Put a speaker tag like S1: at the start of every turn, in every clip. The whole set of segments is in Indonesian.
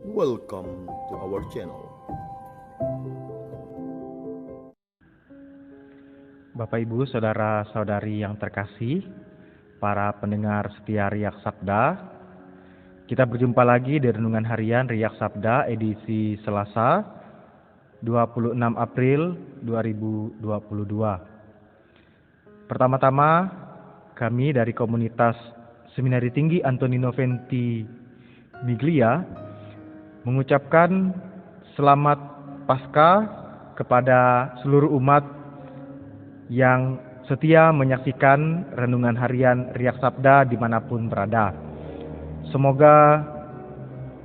S1: Welcome to our channel.
S2: Bapak Ibu, saudara-saudari yang terkasih, para pendengar setia Riak Sabda, kita berjumpa lagi di Renungan Harian Riak Sabda edisi Selasa 26 April 2022. Pertama-tama, kami dari komunitas Seminari Tinggi Antoni Noventi Miglia mengucapkan selamat Paskah kepada seluruh umat yang setia menyaksikan Renungan Harian Riak Sabda dimanapun berada. Semoga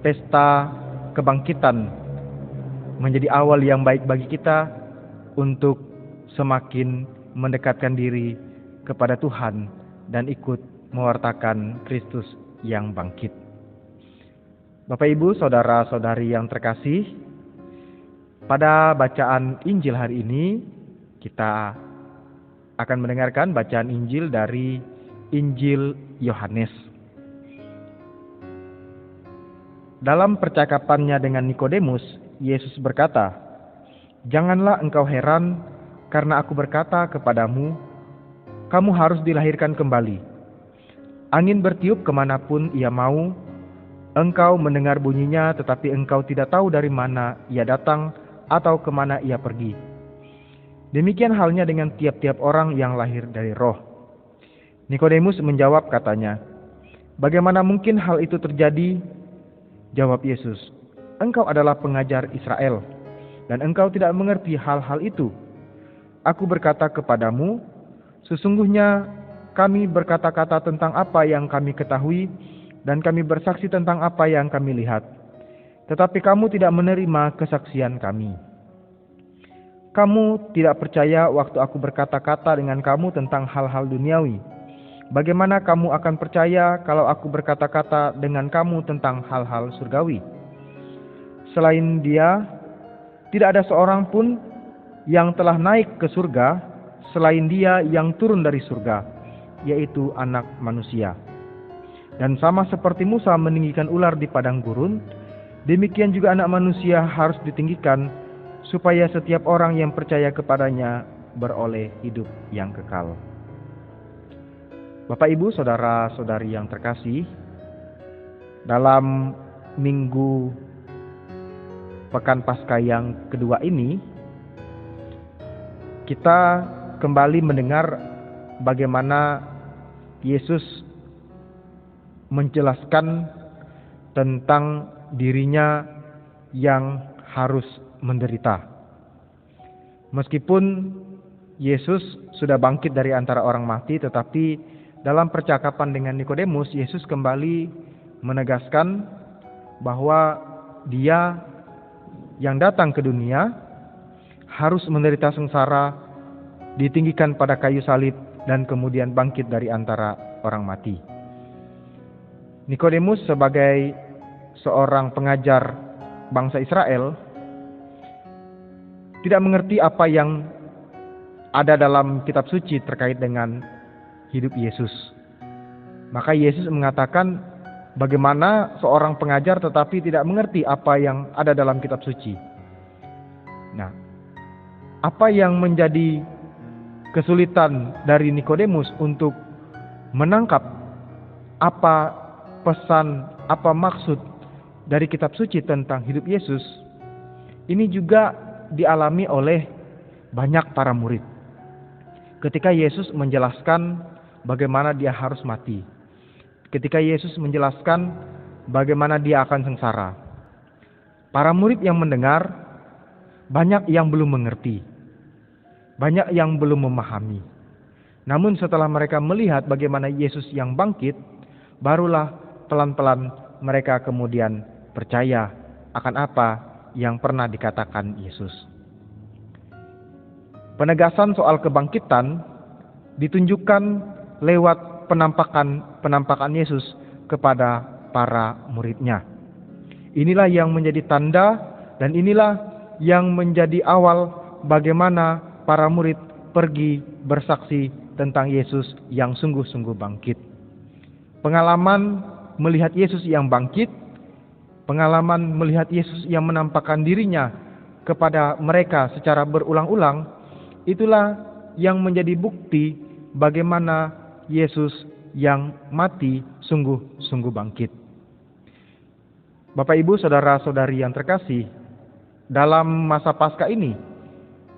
S2: pesta kebangkitan menjadi awal yang baik bagi kita untuk semakin mendekatkan diri kepada Tuhan dan ikut mewartakan Kristus yang bangkit. Bapak Ibu, saudara-saudari yang terkasih, pada bacaan Injil hari ini kita akan mendengarkan bacaan Injil dari Injil Yohanes. Dalam percakapannya dengan Nikodemus, Yesus berkata, "Janganlah engkau heran karena aku berkata kepadamu, kamu harus dilahirkan kembali. Angin bertiup kemanapun ia mau, engkau mendengar bunyinya tetapi engkau tidak tahu dari mana ia datang atau kemana ia pergi. Demikian halnya dengan tiap-tiap orang yang lahir dari roh." Nikodemus menjawab katanya, "Bagaimana mungkin hal itu terjadi?" Jawab Yesus, "Engkau adalah pengajar Israel, dan engkau tidak mengerti hal-hal itu. Aku berkata kepadamu, sesungguhnya kami berkata-kata tentang apa yang kami ketahui, dan kami bersaksi tentang apa yang kami lihat. Tetapi kamu tidak menerima kesaksian kami. Kamu tidak percaya waktu aku berkata-kata dengan kamu tentang hal-hal duniawi. Bagaimana kamu akan percaya kalau aku berkata-kata dengan kamu tentang hal-hal surgawi? Selain Dia, tidak ada seorang pun yang telah naik ke surga selain Dia yang turun dari surga, yaitu Anak Manusia. Dan sama seperti Musa meninggikan ular di padang gurun, demikian juga Anak Manusia harus ditinggikan, supaya setiap orang yang percaya kepadanya beroleh hidup yang kekal." Bapak Ibu, saudara-saudari yang terkasih, dalam minggu Pekan Paskah yang kedua ini, kita kembali mendengar bagaimana Yesus menjelaskan tentang dirinya yang harus menderita. Meskipun Yesus sudah bangkit dari antara orang mati, tetapi dalam percakapan dengan Nikodemus, Yesus kembali menegaskan bahwa Dia yang datang ke dunia harus menderita sengsara, ditinggikan pada kayu salib, dan kemudian bangkit dari antara orang mati. Nikodemus sebagai seorang pengajar bangsa Israel tidak mengerti apa yang ada dalam kitab suci terkait dengan hidup Yesus. Maka Yesus mengatakan, bagaimana seorang pengajar tetapi tidak mengerti apa yang ada dalam kitab suci. Nah, apa yang menjadi kesulitan dari Nikodemus untuk menangkap apa pesan, apa maksud dari kitab suci tentang hidup Yesus, ini juga dialami oleh banyak para murid. Ketika Yesus menjelaskan bagaimana Dia harus mati, ketika Yesus menjelaskan bagaimana Dia akan sengsara, para murid yang mendengar banyak yang belum mengerti, banyak yang belum memahami. Namun setelah mereka melihat bagaimana Yesus yang bangkit, barulah pelan-pelan mereka kemudian percaya akan apa yang pernah dikatakan Yesus. Penegasan soal kebangkitan ditunjukkan lewat penampakan Yesus kepada para muridnya. Inilah yang menjadi tanda, dan inilah yang menjadi awal bagaimana para murid pergi bersaksi tentang Yesus yang sungguh-sungguh bangkit. Pengalaman melihat Yesus yang bangkit pengalaman melihat Yesus yang menampakkan dirinya kepada mereka secara berulang-ulang, itulah yang menjadi bukti bagaimana Yesus yang mati sungguh-sungguh bangkit. Bapak, Ibu, saudara-saudari yang terkasih, dalam masa Paskah ini,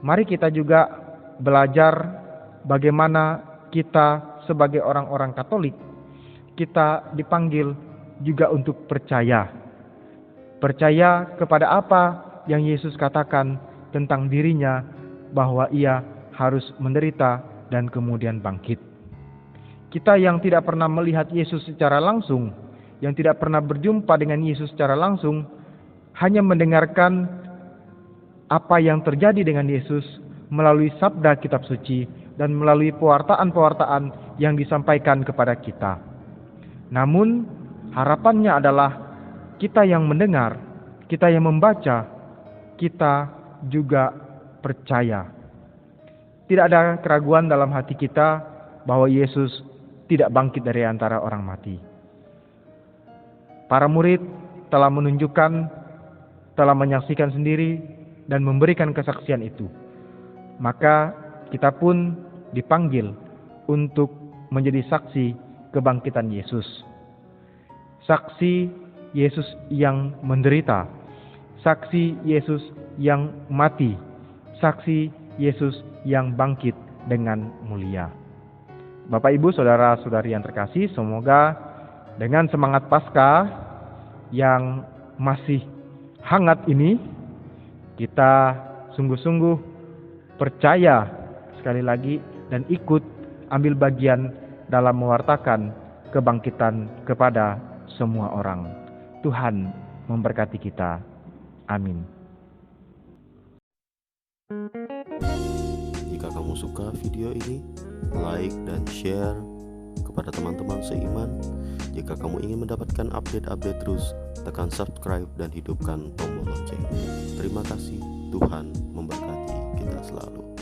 S2: mari kita juga belajar bagaimana kita sebagai orang-orang Katolik, kita dipanggil juga untuk percaya. Percaya kepada apa yang Yesus katakan tentang dirinya, bahwa ia harus menderita dan kemudian bangkit. Kita yang tidak pernah melihat Yesus secara langsung, yang tidak pernah berjumpa dengan Yesus secara langsung, hanya mendengarkan apa yang terjadi dengan Yesus melalui sabda kitab suci dan melalui pewartaan-pewartaan yang disampaikan kepada kita. Namun harapannya adalah kita yang mendengar, kita yang membaca, kita juga percaya. Tidak ada keraguan dalam hati kita bahwa Yesus tidak bangkit dari antara orang mati. Para murid telah menunjukkan, telah menyaksikan sendiri dan memberikan kesaksian itu. Maka kita pun dipanggil untuk menjadi saksi kebangkitan Yesus. Saksi Yesus yang menderita, saksi Yesus yang mati, saksi Yesus yang bangkit dengan mulia. Bapak, Ibu, saudara-saudari yang terkasih, semoga dengan semangat Paskah yang masih hangat ini, kita sungguh-sungguh percaya sekali lagi dan ikut ambil bagian dalam mewartakan kebangkitan kepada semua orang. Tuhan memberkati kita. Amin.
S1: Jika kamu suka video ini, like dan share kepada teman-teman seiman. Jika kamu ingin mendapatkan update-update terus, tekan subscribe dan hidupkan tombol lonceng. Terima kasih, Tuhan memberkati kita selalu.